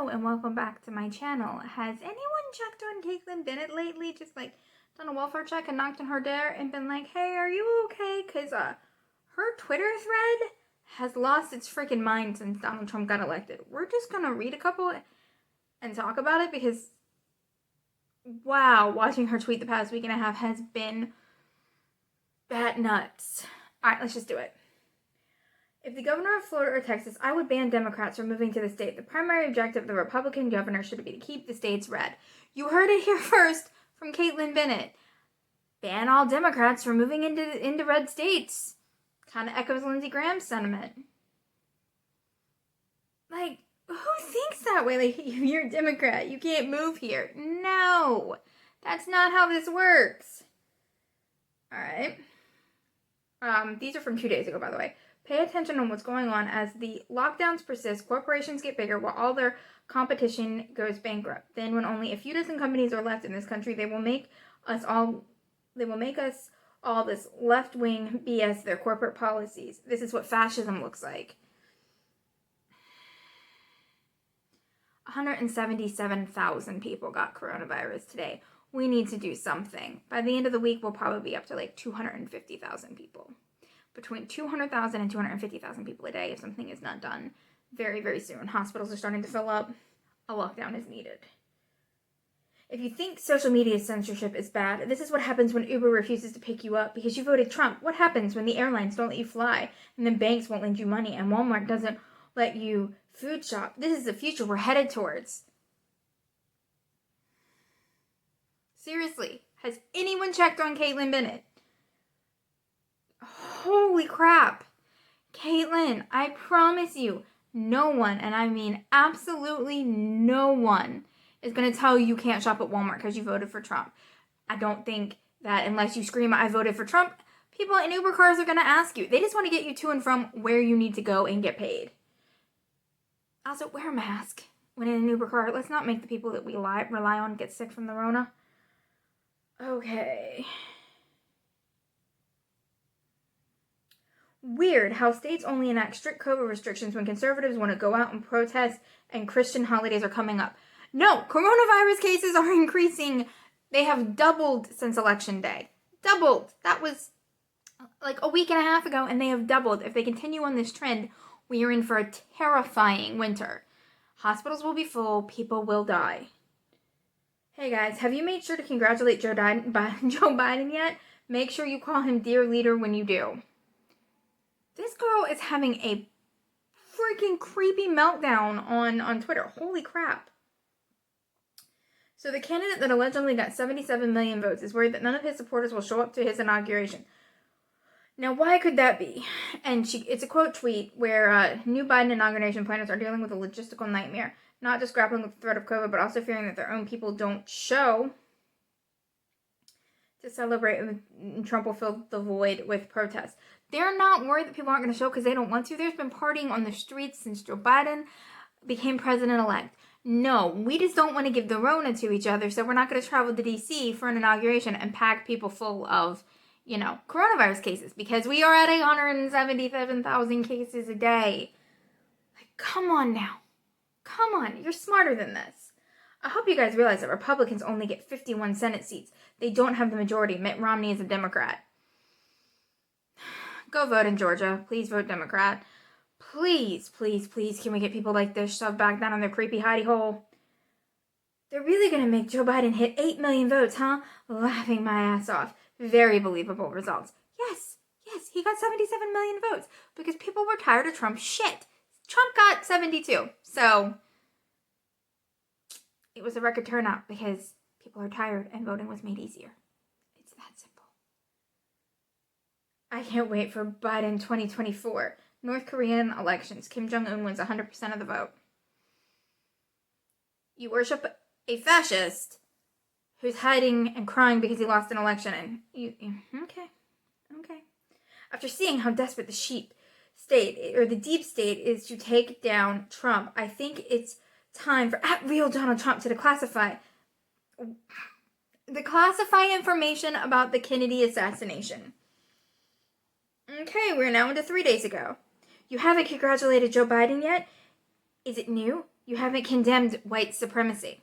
Hello and welcome back to my channel. Has anyone checked on Kaitlyn Bennett lately? Just like done a welfare check and knocked on her door and been like, hey, are you okay? Because her Twitter thread has lost its freaking mind since Donald Trump got elected. We're just going to read a couple and talk about it because, wow, watching her tweet the past week and a half has been bat nuts. All right, let's just do it. If the governor of Florida or Texas, I would ban Democrats from moving to the state. The primary objective of the Republican governor should be to keep the states red. You heard it here first from Kaitlyn Bennett. Ban all Democrats from moving into red states. Kind of echoes Lindsey Graham's sentiment. Like, who thinks that way? Like, you're a Democrat, you can't move here. No, that's not how this works. All right. These are from 2 days ago, by the way. Pay attention on what's going on as the lockdowns persist, corporations get bigger while all their competition goes bankrupt. Then when only a few dozen companies are left in this country, they will make us all this left-wing BS, their corporate policies. This is what fascism looks like. 177,000 people got coronavirus today. We need to do something. By the end of the week, we'll probably be up to like 250,000 people. Between 200,000 and 250,000 people a day if something is not done very, very soon. Hospitals are starting to fill up. A lockdown is needed. If you think social media censorship is bad, this is what happens when Uber refuses to pick you up because you voted Trump. What happens when the airlines don't let you fly and then banks won't lend you money and Walmart doesn't let you food shop? This is the future we're headed towards. Seriously, has anyone checked on Kaitlyn Bennett? Holy crap. Kaitlyn, I promise you, no one, and I mean absolutely no one, is going to tell you can't shop at Walmart because you voted for Trump. I don't think that unless you scream, I voted for Trump, people in Uber cars are going to ask you. They just want to get you to and from where you need to go and get paid. Also, wear a mask when in an Uber car. Let's not make the people that we rely on get sick from the Rona. Okay. Weird how states only enact strict COVID restrictions when conservatives want to go out and protest and Christian holidays are coming up. No, coronavirus cases are increasing. They have doubled since Election Day. Doubled. That was like a week and a half ago, and they have doubled. If they continue on this trend, we are in for a terrifying winter. Hospitals will be full. People will die. Hey guys, have you made sure to congratulate Joe Biden yet? Make sure you call him dear leader when you do. This girl is having a freaking creepy meltdown on Twitter. Holy crap. So the candidate that allegedly got 77 million votes is worried that none of his supporters will show up to his inauguration. Now, why could that be? And it's a quote tweet where new Biden inauguration planners are dealing with a logistical nightmare, not just grappling with the threat of COVID, but also fearing that their own people don't show to celebrate, and Trump will fill the void with protests. They're not worried that people aren't going to show because they don't want to. There's been partying on the streets since Joe Biden became president-elect. No, we just don't want to give the Rona to each other, so we're not going to travel to D.C. for an inauguration and pack people full of, coronavirus cases because we are at 177,000 cases a day. Like, come on now. Come on. You're smarter than this. I hope you guys realize that Republicans only get 51 Senate seats. They don't have the majority. Mitt Romney is a Democrat. Go vote in Georgia. Please vote Democrat. Please, please, please, can we get people like this shoved back down in their creepy hidey hole? They're really going to make Joe Biden hit 8 million votes, huh? Laughing my ass off. Very believable results. Yes, he got 77 million votes because people were tired of Trump's shit. Trump got 72, so it was a record turnout because people are tired and voting was made easier. It's that simple. I can't wait for Biden 2024. North Korean elections. Kim Jong-un wins 100% of the vote. You worship a fascist who's hiding and crying because he lost an election. And okay. After seeing how desperate the the deep state is to take down Trump, I think it's time for @real Donald Trump to declassify information about the Kennedy assassination. Okay, we're now into 3 days ago. You haven't congratulated Joe Biden yet? Is it new? You haven't condemned white supremacy.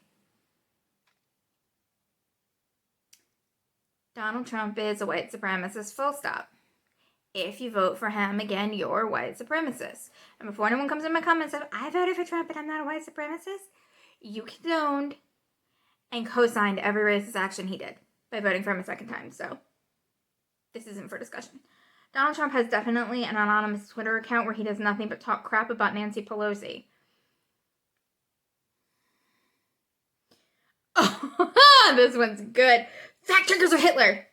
Donald Trump is a white supremacist, full stop. If you vote for him, again, you're a white supremacist. And before anyone comes in my comments of, I voted for Trump and I'm not a white supremacist, you condoned and co-signed every racist action he did by voting for him a second time. So this isn't for discussion. Donald Trump has definitely an anonymous Twitter account where he does nothing but talk crap about Nancy Pelosi. Oh, this one's good. Fact checkers are Hitler.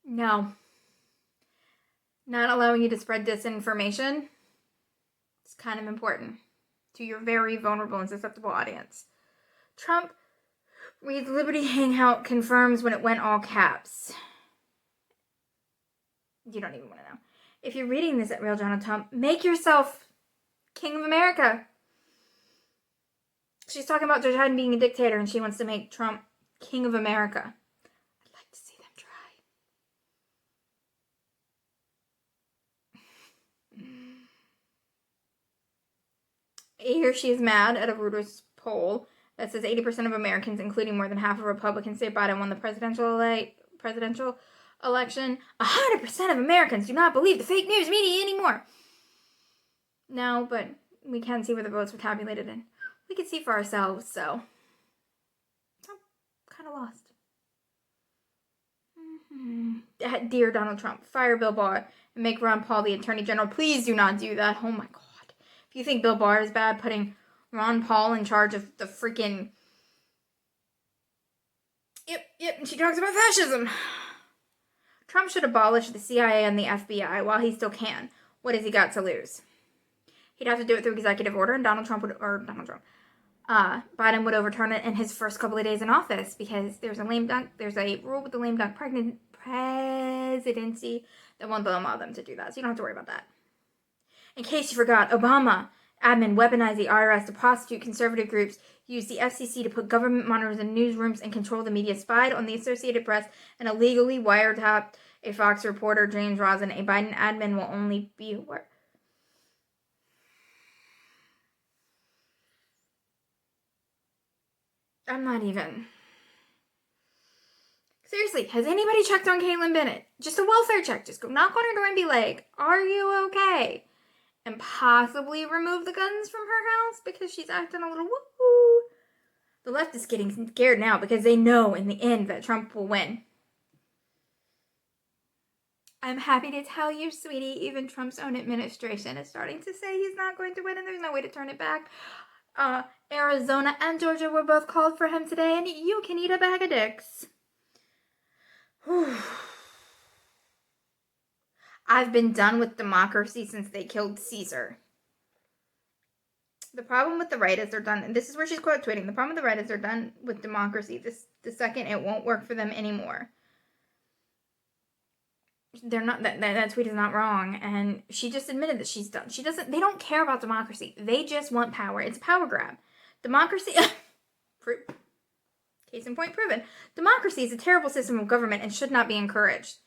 No. Not allowing you to spread disinformation is kind of important to your very vulnerable and susceptible audience. Trump reads Liberty Hangout confirms when it went all caps. You don't even want to know. If you're reading this at Real Donald Trump, make yourself King of America. She's talking about Joe Biden being a dictator and she wants to make Trump King of America. I'd like to see them try. Here she is mad at a Reuters poll that says 80% of Americans, including more than half of Republicans, say Biden won the presidential election. 100% of Americans do not believe the fake news media anymore. No, but we can see where the votes were tabulated and we can see for ourselves, so I'm kind of lost. Dear Donald Trump, fire Bill Barr and make Ron Paul the Attorney General. Please do not do that. Oh my God. If you think Bill Barr is bad, putting Ron Paul in charge of the freaking... Yep, and she talks about fascism. Trump should abolish the CIA and the FBI while he still can. What has he got to lose? He'd have to do it through executive order, and Biden would overturn it in his first couple of days in office because there's a rule with the lame duck presidency that won't allow them to do that. So you don't have to worry about that. In case you forgot, Obama admin weaponized the IRS to prosecute conservative groups, used the FCC to put government monitors in newsrooms and control the media, spied on the Associated Press, and illegally wiretapped a Fox reporter, James Rosen. A Biden admin will only be... I'm not even... Seriously, has anybody checked on Kaitlyn Bennett? Just a welfare check. Just go knock on her door and be like, are you okay? And possibly remove the guns from her house because she's acting a little woo-hoo. The left is getting scared now because they know in the end that Trump will win. I'm happy to tell you, sweetie, even Trump's own administration is starting to say he's not going to win and there's no way to turn it back. Arizona and Georgia were both called for him today, and you can eat a bag of dicks. I've been done with democracy since they killed Caesar. The problem with the right is they're done, and this is where she's quote tweeting, the problem with the right is they're done with democracy the second it won't work for them anymore. They're not, that tweet is not wrong, and she just admitted that she's done. They don't care about democracy. They just want power. It's a power grab. Democracy, case in point proven. Democracy is a terrible system of government and should not be encouraged.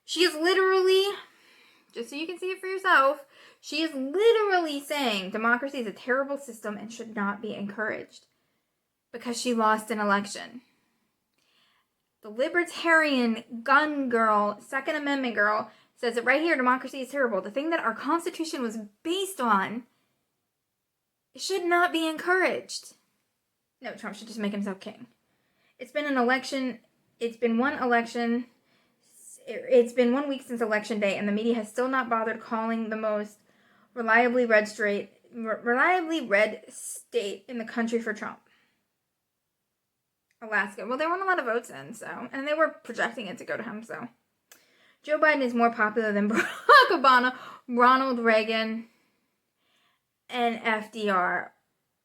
She is literally, just so you can see it for yourself, she is literally saying democracy is a terrible system and should not be encouraged because she lost an election. The libertarian gun girl, Second Amendment girl, says it right here, democracy is terrible. The thing that our Constitution was based on should not be encouraged. No, Trump should just make himself king. It's been an election. It's been 1 election. It's been 1 week since election day, and the media has still not bothered calling the most reliably red state in the country for Trump. Alaska. Well, there weren't a lot of votes in, so, and they were projecting it to go to him, so. Joe Biden is more popular than Barack Obama, Ronald Reagan, and FDR.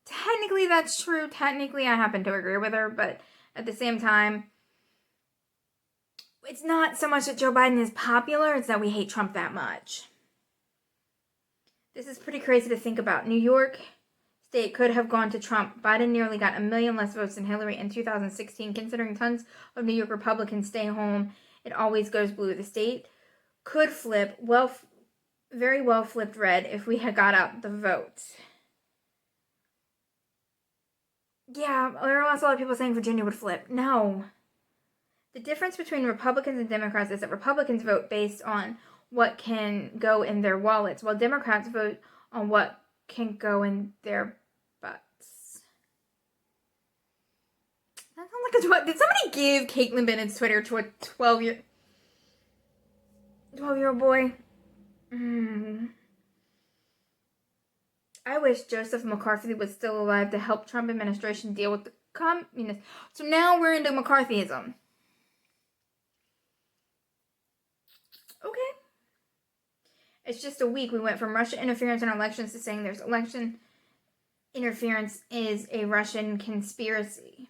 Technically, that's true. Technically, I happen to agree with her, but at the same time, it's not so much that Joe Biden is popular, it's that we hate Trump that much. This is pretty crazy to think about. New York state could have gone to Trump. Biden nearly got 1 million less votes than Hillary in 2016, considering tons of New York Republicans stay home. It always goes blue. The state could flip, very well flipped red if we had got out the vote. Yeah, there are also a lot of people saying Virginia would flip. No. The difference between Republicans and Democrats is that Republicans vote based on what can go in their wallets, while Democrats vote on what can go in their butts. That sounds like a... Did somebody give Kaitlyn Bennett's Twitter to a 12-year-old boy? I wish Joseph McCarthy was still alive to help Trump administration deal with the communists. So now we're into McCarthyism. Okay. It's just a week. We went from Russia interference in our elections to saying there's election interference is a Russian conspiracy.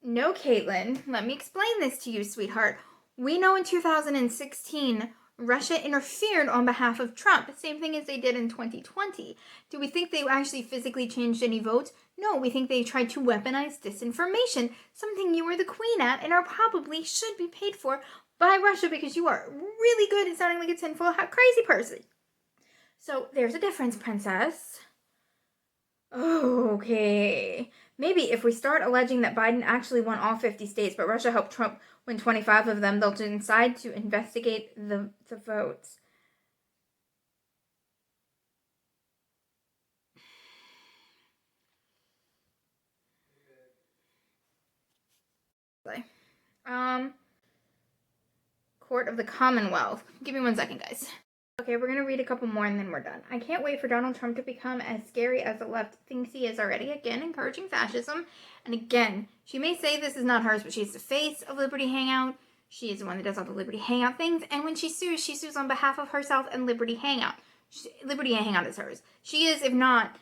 No, Kaitlyn, let me explain this to you, sweetheart. We know in 2016, Russia interfered on behalf of Trump. Same thing as they did in 2020. Do we think they actually physically changed any votes? No, we think they tried to weaponize disinformation, something you were the queen at and are probably should be paid for by Russia because you are really good at sounding like a tinfoil hat crazy person. So there's a difference, princess. Okay. Maybe if we start alleging that Biden actually won all 50 states, but Russia helped Trump win 25 of them, they'll decide to investigate the votes. Court of the Commonwealth. Give me 1 second, guys. Okay, we're going to read a couple more and then we're done. I can't wait for Donald Trump to become as scary as the left thinks he is already. Again, encouraging fascism. And again, she may say this is not hers, but she's the face of Liberty Hangout. She is the one that does all the Liberty Hangout things. And when she sues on behalf of herself and Liberty Hangout. Liberty Hangout is hers. She is, if not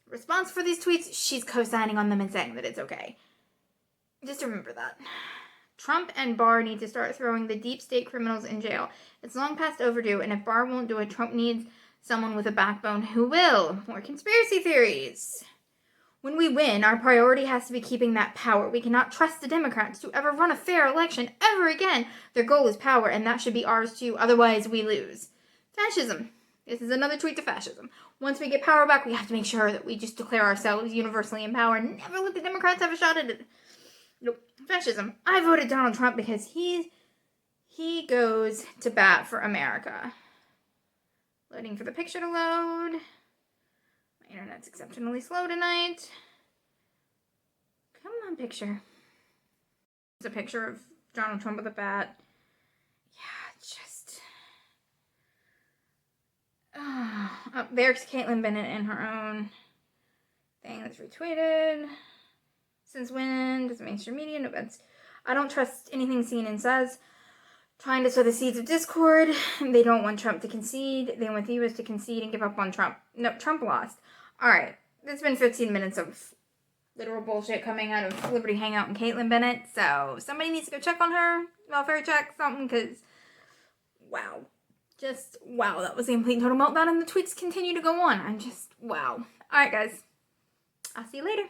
responsible for these tweets, she's co-signing on them and saying that it's okay. Just remember that. Trump and Barr need to start throwing the deep state criminals in jail. It's long past overdue, and if Barr won't do it, Trump needs someone with a backbone who will. More conspiracy theories. When we win, our priority has to be keeping that power. We cannot trust the Democrats to ever run a fair election ever again. Their goal is power, and that should be ours too. Otherwise, we lose. Fascism. This is another tweet to fascism. Once we get power back, we have to make sure that we just declare ourselves universally in power and never let the Democrats have a shot at it. Nope. Fascism. I voted Donald Trump because he goes to bat for America. Waiting for the picture to load. My internet's exceptionally slow tonight. Come on, picture. It's a picture of Donald Trump with a bat. Yeah, just... Oh, there's Kaitlyn Bennett in her own thing that's retweeted. Since when does mainstream media know that's... I don't trust anything CNN says. Trying to sow the seeds of discord. They don't want Trump to concede. They want the U.S. to concede and give up on Trump. No, Trump lost. Alright, it's been 15 minutes of literal bullshit coming out of Liberty Hangout and Kaitlyn Bennett, so somebody needs to go check on her. Welfare check, something, because... Wow. Just, wow, that was a complete total meltdown, and the tweets continue to go on. I'm just, wow. Alright, guys. I'll see you later.